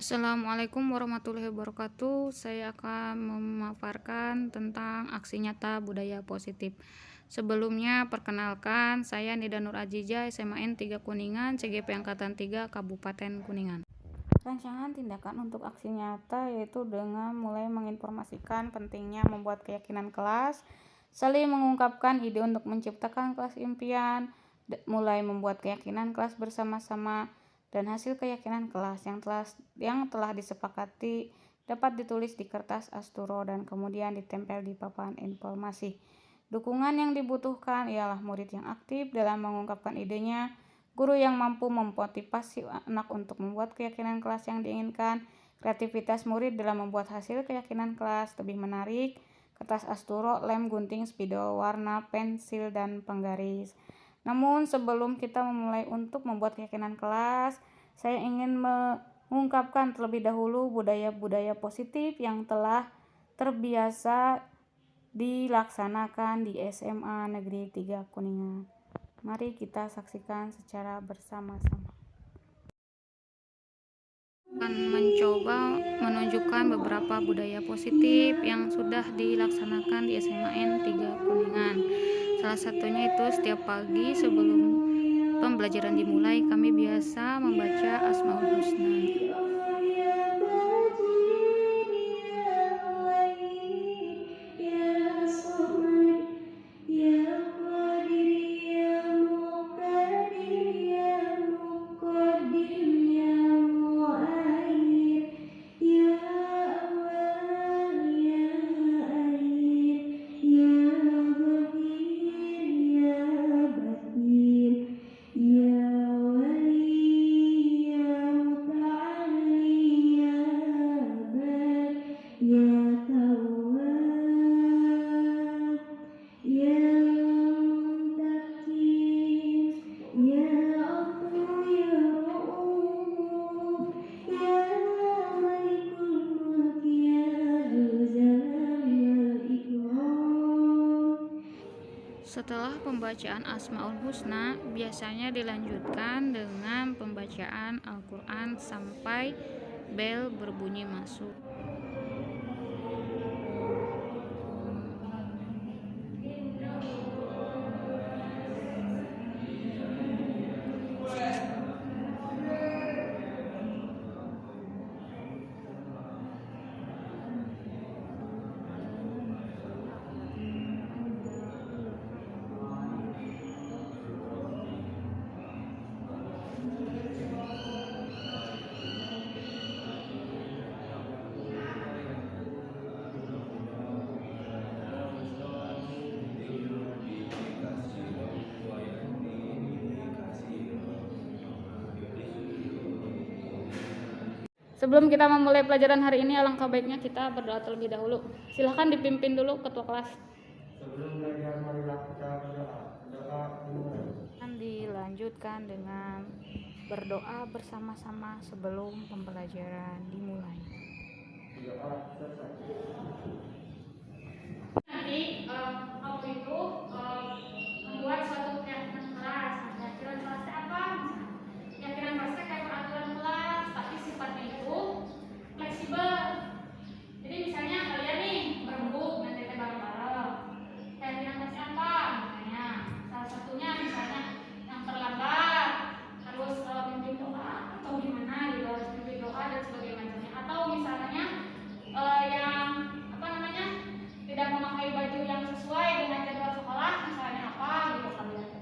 Assalamualaikum warahmatullahi wabarakatuh. Saya akan memaparkan tentang aksi nyata budaya positif. Sebelumnya, perkenalkan, saya Nida Nur Ajija, SMAN 3 Kuningan, CGP Angkatan 3, Kabupaten Kuningan. Rancangan tindakan untuk aksi nyata yaitu dengan mulai menginformasikan pentingnya membuat keyakinan kelas, saling mengungkapkan ide untuk menciptakan kelas impian, mulai membuat keyakinan kelas bersama-sama, dan hasil keyakinan kelas yang telah disepakati dapat ditulis di kertas asturo dan kemudian ditempel di papan informasi. Dukungan yang dibutuhkan ialah murid yang aktif dalam mengungkapkan idenya, guru yang mampu memotivasi anak untuk membuat keyakinan kelas yang diinginkan, kreativitas murid dalam membuat hasil keyakinan kelas lebih menarik, kertas asturo, lem, gunting, spidol, warna, pensil, dan penggaris. Namun sebelum kita memulai untuk membuat keyakinan kelas, saya ingin mengungkapkan terlebih dahulu budaya-budaya positif yang telah terbiasa dilaksanakan di SMA Negeri 3 Kuningan. Mari kita saksikan secara bersama-sama. Akan mencoba menunjukkan beberapa budaya positif yang sudah dilaksanakan di SMAN 3 Kuningan. Salah satunya itu setiap pagi sebelum pembelajaran dimulai, kami biasa membaca Asmaul Husna. Setelah pembacaan Asmaul Husna, biasanya dilanjutkan dengan pembacaan Al-Quran sampai bel berbunyi masuk. Sebelum kita memulai pelajaran hari ini, alangkah baiknya kita berdoa terlebih dahulu. Silahkan dipimpin dulu ketua kelas. Sebelum belajar, marilah kita berdoa. Doa dimulai. Dilanjutkan dengan berdoa bersama-sama sebelum pembelajaran dimulai. Doa selesai. Nanti waktu itu membuat suatu keyakinan kelas. Keyakinan kelasnya apa? Keyakinan kelasnya kayak peraturan kelas, tapi sifatnya itu fleksibel. Jadi misalnya kalian nih berembuk nanti bareng-bareng. Keyakinan kelasnya apa? Misalnya salah satunya misalnya yang terlambat harus memimpin doa atau gimana gitu, harus memimpin doa dan sebagainya. Atau misalnya yang apa namanya tidak memakai baju yang sesuai dengan jadwal sekolah, misalnya apa gitu kalian.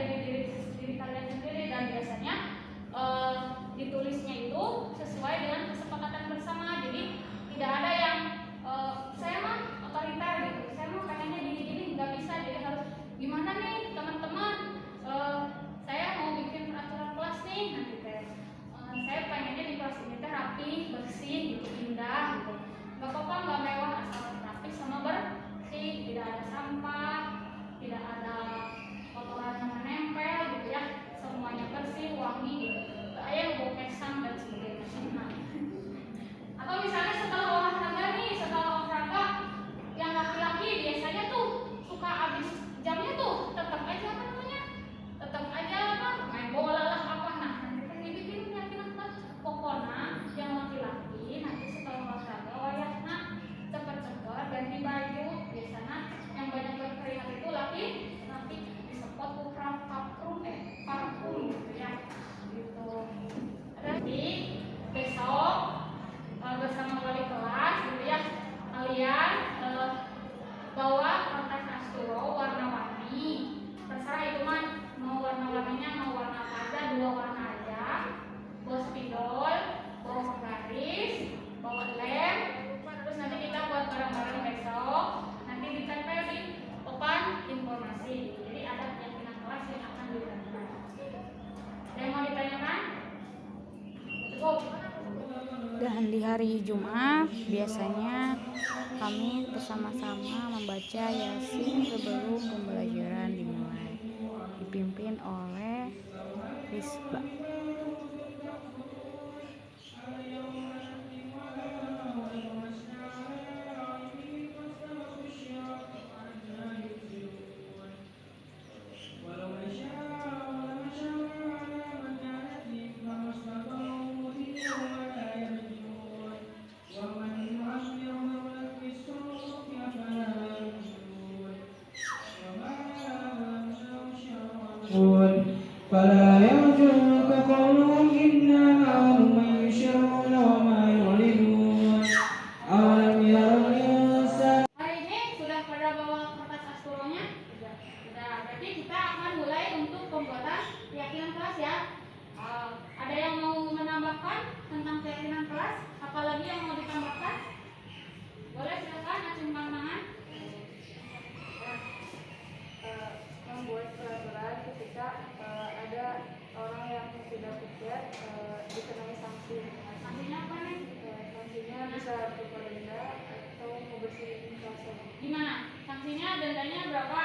diri kalian sendiri, dan biasanya ditulisnya itu sesuai dengan kesepakatan bersama. Jadi tidak ada yang saya mah otoriter gitu, saya mah pengennya gini-gini, nggak bisa. Jadi harus gimana nih teman-teman, saya mau bikin peraturan kelas nih nanti teh, saya pengennya di kelas ini teh rapi, bersih gitu, indah gitu. Nggak apa-apa, nggak mewah, asal rapi sama bersih, tidak ada sampah, tidak ada kotoran yang menempel gitu ya, semuanya bersih, wangi gitu. Ayah bau kesam dan sebagainya. Nah, atau misalnya setelah olahraga nih, setelah olahraga yang laki-laki biasanya tuh suka habis jamnya tuh tetap aja apa namanya, tetap aja apa main bola lah apa. Nah, nanti kan dibikin keyakinan kelas, pokoknya yang laki-laki nanti setelah olahraga wayahna cepet-cepet ganti baju. Biasanya yang banyak berkeringat itu laki nanti disepot ukram parfum gitu ya gitu. Nanti besok bersama wali kelas gitu ya, kalian bawa kertas asturo warna-warni, terserah itu mah mau warna-warninya mau warna apa aja, 2 warna aja, bawa spidol, bawa penggaris, bawa lem. Terus nanti kita buat bareng-bareng besok, nanti ditempel di papan informasi. Jadi ada keyakinan kelas yang akan ditempel. Ada yang mau ditanyakan? Cukup. Dan di hari Jumat biasanya kami bersama-sama membaca Yasin sebelum pembelajaran dimulai, dipimpin oleh Risba. فلا يعجبك قولهم إنا معهم من يشرون وما يعلنون أولم يروا الإنسان. Hari ini sudah pada bawa kertas asturonya? Sudah. Berarti kita akan mulai untuk pembuatan keyakinan kelas ya. Ada yang mau menambahkan tentang keyakinan kelas? Apalagi yang mau ditambahkan? Boleh, silakan acungkan tangan. Membuat peraturan ketika ada orang yang tidak tiket dikenai sanksi. Sanksinya apa nih? Sanksinya bisa berupa denda atau membersihin kelas. Gimana? Sanksinya dendanya berapa?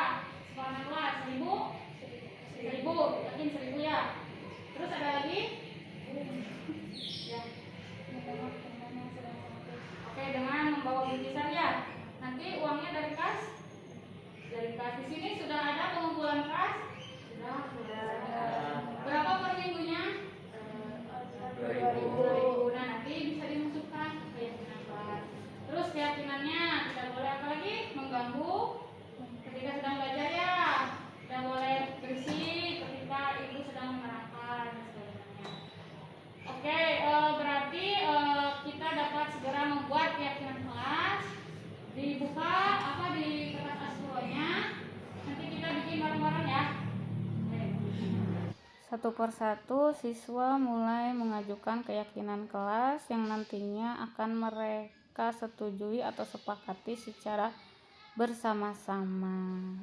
Sekolah kelas 1.000? 1.000, yakin 1.000 ya. Terus ada lagi? Ya. Oke, dengan membawa bingkisan ya. Nanti uangnya dari kas? Dari kas. Di sini sudah ada pengumpulan kas? Sudah ada. Berapa per minggunya? 2.000. Nah, nanti bisa dimasukkan ke keyakinan kelas. Terus keyakinannya tidak boleh apa lagi? Mengganggu ketika sedang belajar ya. Tidak boleh bersih ketika ibu sedang menerangkan dan sebagainya. Oke, berarti kita dapat segera membuat keyakinan kelas. Dibuka apa di kertas asturonya. Nanti kita bikin bareng-bareng ya. Satu persatu siswa mulai mengajukan keyakinan kelas yang nantinya akan mereka setujui atau sepakati secara bersama-sama.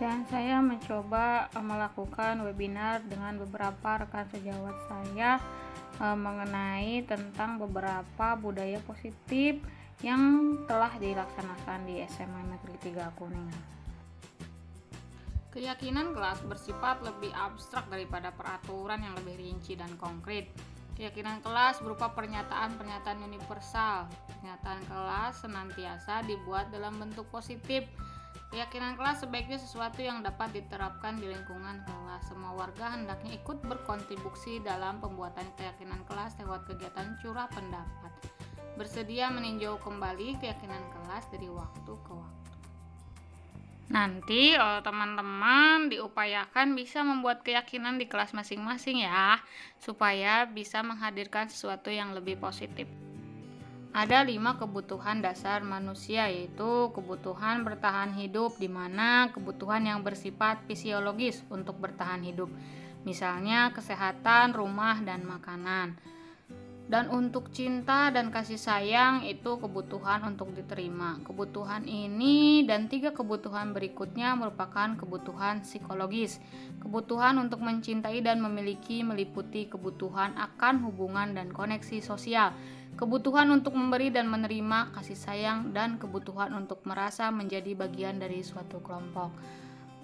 Dan saya mencoba melakukan webinar dengan beberapa rekan sejawat saya mengenai tentang beberapa budaya positif yang telah dilaksanakan di SMA Negeri 3 Kuningan. Keyakinan kelas bersifat lebih abstrak daripada peraturan yang lebih rinci dan konkret. Keyakinan kelas berupa pernyataan-pernyataan universal. Pernyataan kelas senantiasa dibuat dalam bentuk positif. Keyakinan kelas sebaiknya sesuatu yang dapat diterapkan di lingkungan kelas. Semua warga hendaknya ikut berkontribusi dalam pembuatan keyakinan kelas lewat kegiatan curah pendapat. Bersedia meninjau kembali keyakinan kelas dari waktu ke waktu. Nanti teman-teman diupayakan bisa membuat keyakinan di kelas masing-masing ya, supaya bisa menghadirkan sesuatu yang lebih positif. Ada 5 kebutuhan dasar manusia, yaitu kebutuhan bertahan hidup, di mana kebutuhan yang bersifat fisiologis untuk bertahan hidup, misalnya kesehatan, rumah, dan makanan. Dan untuk cinta dan kasih sayang itu kebutuhan untuk diterima. Kebutuhan ini dan 3 kebutuhan berikutnya merupakan kebutuhan psikologis. Kebutuhan untuk mencintai dan memiliki meliputi kebutuhan akan hubungan dan koneksi sosial. Kebutuhan untuk memberi dan menerima kasih sayang, dan kebutuhan untuk merasa menjadi bagian dari suatu kelompok.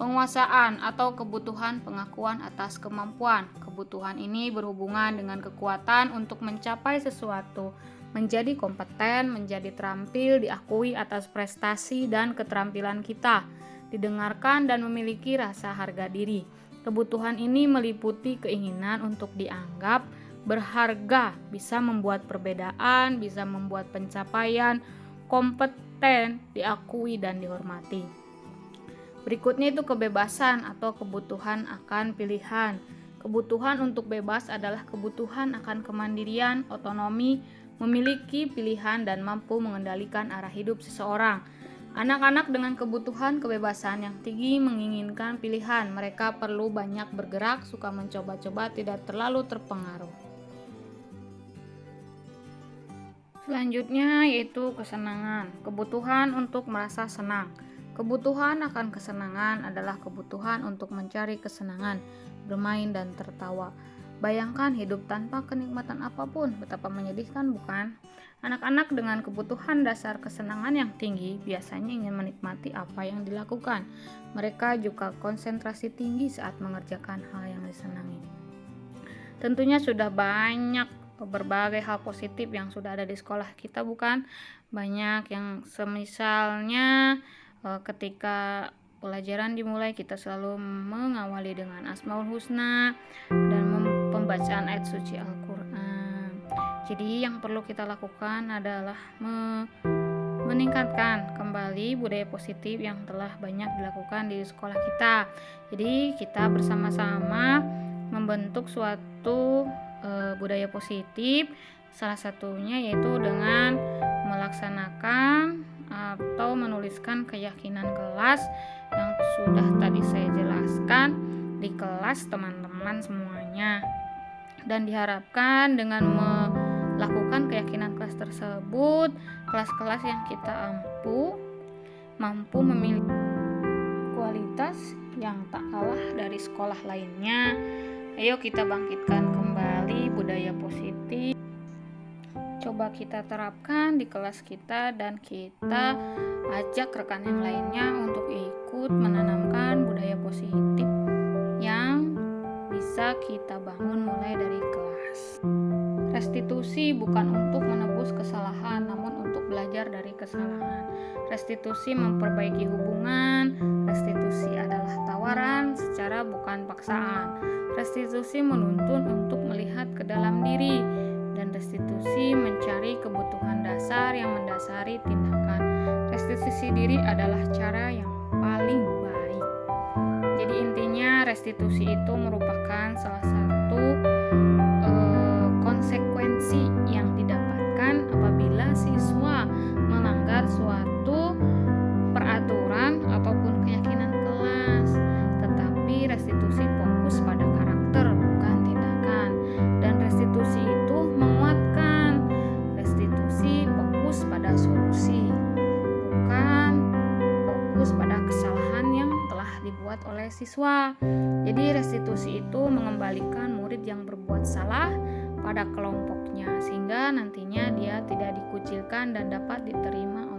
Penguasaan atau kebutuhan pengakuan atas kemampuan. Kebutuhan ini berhubungan dengan kekuatan untuk mencapai sesuatu, menjadi kompeten, menjadi terampil, diakui atas prestasi dan keterampilan kita, didengarkan dan memiliki rasa harga diri. Kebutuhan ini meliputi keinginan untuk dianggap berharga, bisa membuat perbedaan, bisa membuat pencapaian, kompeten, diakui dan dihormati. Berikutnya itu kebebasan atau kebutuhan akan pilihan. Kebutuhan untuk bebas adalah kebutuhan akan kemandirian, otonomi, memiliki pilihan dan mampu mengendalikan arah hidup seseorang. Anak-anak dengan kebutuhan kebebasan yang tinggi menginginkan pilihan. Mereka perlu banyak bergerak, suka mencoba-coba, tidak terlalu terpengaruh. Selanjutnya yaitu kesenangan. Kebutuhan untuk merasa senang. Kebutuhan akan kesenangan adalah kebutuhan untuk mencari kesenangan, bermain dan tertawa. Bayangkan hidup tanpa kenikmatan apapun, betapa menyedihkan bukan? Anak-anak dengan kebutuhan dasar kesenangan yang tinggi biasanya ingin menikmati apa yang dilakukan. Mereka juga konsentrasi tinggi saat mengerjakan hal yang disenangi. Tentunya sudah banyak berbagai hal positif yang sudah ada di sekolah kita bukan? Banyak yang semisalnya ketika pelajaran dimulai kita selalu mengawali dengan Asmaul Husna dan pembacaan ayat suci Al-Quran. Jadi yang perlu kita lakukan adalah meningkatkan kembali budaya positif yang telah banyak dilakukan di sekolah kita. Jadi kita bersama-sama membentuk suatu budaya positif, salah satunya yaitu dengan melaksanakan atau menuliskan keyakinan kelas yang sudah tadi saya jelaskan di kelas teman-teman semuanya. Dan diharapkan dengan melakukan keyakinan kelas tersebut, kelas-kelas yang kita mampu memiliki kualitas yang tak kalah dari sekolah lainnya. Ayo kita bangkitkan kembali budaya positif. Coba kita terapkan di kelas kita dan kita ajak rekan yang lainnya untuk ikut menanamkan budaya positif yang bisa kita bangun mulai dari kelas. Restitusi bukan untuk menebus kesalahan, namun untuk belajar dari kesalahan. Restitusi memperbaiki hubungan. Restitusi adalah tawaran secara bukan paksaan. Restitusi menuntun untuk melihat ke dalam diri. Dan restitusi mencari kebutuhan dasar yang mendasari tindakan. Restitusi diri adalah cara yang paling baik. Jadi intinya restitusi itu merupakan salah satu konsekuensi yang didapatkan apabila siswa melanggar suatu peraturan ataupun keyakinan kelas. Tetapi restitusi fokus pada karakter bukan tindakan. Dan restitusi itu menguatkan. Restitusi fokus pada solusi, bukan fokus pada kesalahan yang telah dibuat dibuat oleh siswa. Jadi restitusi itu mengembalikan murid yang berbuat salah pada kelompoknya sehingga nantinya dia tidak dikucilkan dan dapat diterima